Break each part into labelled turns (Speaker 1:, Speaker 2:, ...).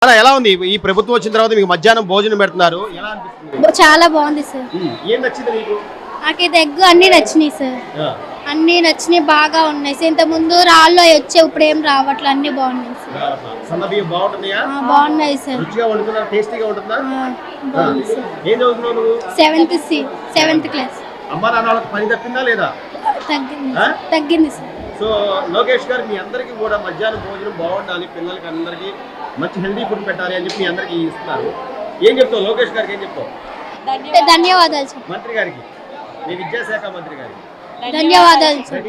Speaker 1: అలా ఎలా ఉంది ఈ ప్రభుత్వం వచ్చిన తర్వాత మీకు మధ్యాహ్నం భోజనం పెడుతున్నారు ఎలా అనిపిస్తుంది?
Speaker 2: చాలా బాగుంది సార్.
Speaker 1: ఏం నచ్చింది మీకు?
Speaker 2: నాకైతే ఎగ్ అన్ని నచ్చినాయి సార్. అన్ని నచ్చినాయి, బాగా ఉన్నాయి సార్. ఇంత ముందు రాళ్ళు వచ్చే, ఇప్పుడు ఏం రావట్లే, అన్ని బాగున్నాయి సార్.
Speaker 1: సన్నబియ్యం బాగుంటున్నాయా?
Speaker 2: బాగున్నాయి సార్.
Speaker 1: రుచిగా వండుతున్నా, టేస్టీగా ఉంటుందా?
Speaker 2: బాగుంది సార్.
Speaker 1: ఏం చదువుతున్నావు నువ్వు?
Speaker 2: Seventh class.
Speaker 1: అమ్మా నాన్న వాళ్ళకి పని తప్పిందా లేదా?
Speaker 2: తగ్గింది సార్.
Speaker 1: సో లోకేష్ గారు మీ అందరికీ కూడా మధ్యాహ్నం భోజనం బాగుండాలి, పిల్లలకి అందరికీ మంచి హెల్దీ ఫుడ్ పెట్టాలి అని చెప్పి మీ అందరికీ ఇస్తున్నారు. ఏం చెప్తావు లోకేష్ గారికి? ఏం చెప్తావు?
Speaker 2: ధన్యవాదాలు సార్.
Speaker 1: మంత్రి గారికి, మీ విద్యాశాఖ మంత్రి గారికి
Speaker 2: ధన్యవాదాలు సార్.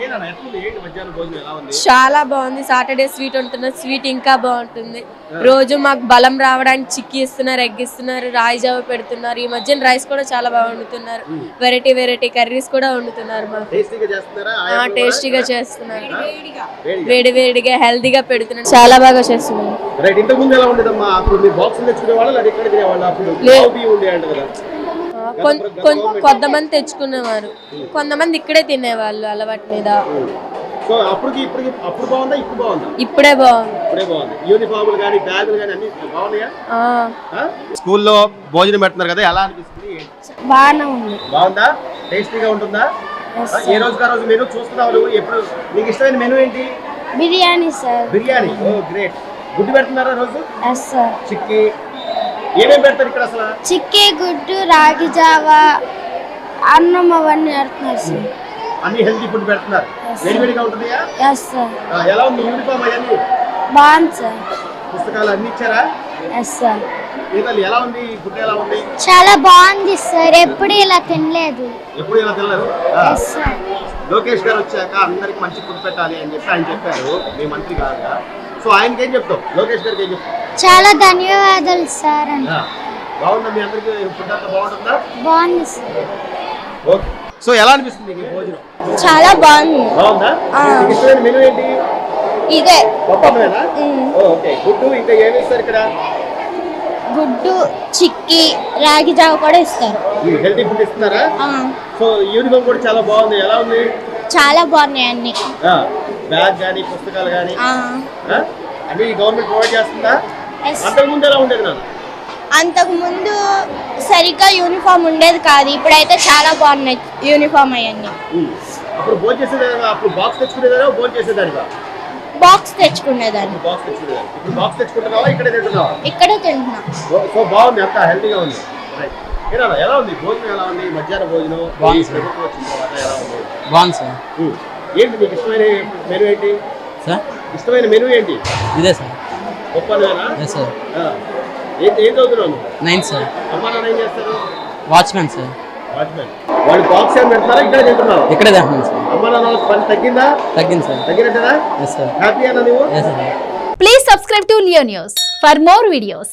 Speaker 1: మధ్యాహ్నం భోజనం ఎలా ఉంది?
Speaker 3: చాలా బాగుంది. సాటర్డే స్వీట్ ఉంటున్నారు, స్వీట్ ఇంకా బాగుంటుంది. రోజు మాకు బలం రావడానికి చిక్కీ ఇస్తున్నారు, ఎగ్ ఇస్తున్నారు, రాయి జావ పెడుతున్నారు. ఈ మధ్యన రైస్ కూడా చాలా బాగా వండుతున్నారు. వెరైటీ కర్రీస్ కూడా వండుతున్నారు. మాకు టేస్టీగా చేస్తున్నారు, వేడిగా హెల్దీగా పెడుతున్నారు, చాలా బాగా చేస్తున్నారు. కొంతమంది తెచ్చుకునేవారు, కొంతమంది ఇక్కడే తినేవాళ్ళు అలవాటు మీద. ఇప్పుడే బాగుంది.
Speaker 1: స్కూల్లో భోజనం పెడుతున్నారు కదా, ఎలా అనిపిస్తుంది? బాగుందా? టేస్టీగా ఉంటుందా? ఏ రోజు ఆ రోజు మెనూ చూస్తున్నావు నువ్వు? ఎప్పుడు నీకు ఇష్టమైన మెనూ ఏంటి?
Speaker 2: బిర్యానీ సార్.
Speaker 1: బిర్యానీ. ఓ గ్రేట్. గుడ్డు పెడుతున్నారా రోజు?
Speaker 2: Yes sir.
Speaker 1: చిక్కీ ఏమేమి పెడతారు ఇక్కడ అసలు?
Speaker 2: చిక్కీ, గుడ్డు, రాగి జావా, అన్నం అవన్నీ పెడుతున్నారు సార్.
Speaker 1: అన్ని హెల్తీ ఫుడ్ పెడుతున్నారు. వేడివేడిగా ఉంటుందా?
Speaker 2: Yes sir.
Speaker 1: ఎలా ఉంది యూనిఫామ్ అవన్నీ?
Speaker 2: బాగుంది సార్.
Speaker 1: పుస్తకాలు అన్ని ఇచ్చారా?
Speaker 2: Yes sir.
Speaker 1: ఎలా ఉంది ఫుడ్? ఎలా ఉంది?
Speaker 2: చాలా బాగుంది సార్. ఎప్పుడు ఇలా తినలేదు.
Speaker 1: ఎప్పుడు ఇలా తినలేదు?
Speaker 2: Yes sir.
Speaker 1: లోకేష్ గారు వచ్చాక అందరికి మంచి ఫుడ్ పెట్టాలి అని చెప్పి ఆయన చెప్పారు, మీ మంత్రి గారుగా. సో ఆయనకి ఏం చెప్తావు? లోకేష్ గారికి ఏం చెప్తావు?
Speaker 2: చాలా ధన్యవాదాలు సార్.
Speaker 1: బాగుందా? మీ అందరికి ఫుడ్ అంతా బాగుంటుందా?
Speaker 2: బాగుంది సార్.
Speaker 1: ఓకే. సో ఎలా అనిపిస్తుంది నీకు భోజనం?
Speaker 2: చాలా బాగుంది.
Speaker 1: బాగుందా? నీకు ఇష్టమైన మెనూ ఏంటి?
Speaker 2: ఇదే
Speaker 1: పప్పమేనా? ఓకే. గుడ్డు ఇంకా ఏమి ఇస్తారు ఇక్కడ?
Speaker 2: గుడ్డు, చిక్కీ, రాగి జావ కూడా ఇస్తారు.
Speaker 1: హెల్తీ ఫుడ్ ఇస్తున్నారా? సో యూనిఫామ్ కూడా చాలా బాగుంది. ఎలా ఉంది?
Speaker 2: చాలా బాగున్నాయి అన్ని.
Speaker 1: బ్యాగ్ కానీ పుస్తకాలు కానీ అన్ని గవర్నమెంట్ ప్రొవైడ్ చేస్తుందా? అంతకుముందు ఎలా ఉండేది నాన్న?
Speaker 2: అంతకు ముందు సరిగ్గా యూనిఫామ్ ఉండేది కాదు, ఇప్పుడైతే చాలా బాగున్నాయి యూనిఫామ్ అవన్నీ.
Speaker 1: అప్పుడు భోజనం చేసేదానివా? అప్పుడు బాక్స్ తెచ్చుకునేదానివా? భోజనం చేసేదానివా?
Speaker 2: బాక్స్ తెచ్చుకునేదాన్ని.
Speaker 1: బాక్స్ తెచ్చుకునేదాన్ని. ఇప్పుడు బాక్స్ తెచ్చుకుంటున్నావా? ఇక్కడే తింటున్నావా?
Speaker 2: ఇక్కడే తింటున్నా.
Speaker 1: సో బాగుంది, అంతా హెల్తీగా ఉంది. ఎలా ఉంది భోజనం? ఎలా ఉంది మధ్యాహ్నం భోజనం?
Speaker 4: బాగుంది సార్.
Speaker 1: ఏంటి నీకు ఇష్టమైన మెనూ ఏంటి
Speaker 4: సార్?
Speaker 1: ఇష్టమైన మెనూ ఏంటి?
Speaker 4: ఇదే సార్.
Speaker 1: గొప్పనేనా?
Speaker 4: సార్.
Speaker 1: ఏం చదువుతున్నావు?
Speaker 4: 9 సార్.
Speaker 1: అమ్మా నాన్న ఏం చేస్తారు?
Speaker 4: Watchman sir.
Speaker 1: వాచ్మెన్. వాళ్ళు బాక్స్ ఏం పెడతారా? ఇక్కడే తింటున్నావు?
Speaker 4: ఇక్కడే తింటున్నాను సార్.
Speaker 1: అమ్మా నాన్న పని తగ్గిందా?
Speaker 4: తగ్గింది సార్.
Speaker 1: తగ్గినట్టేనా?
Speaker 4: Yes sir.
Speaker 1: హ్యాపీ అన్నా నువ్వు?
Speaker 4: Yes sir.
Speaker 5: Please subscribe to Leo News for more videos.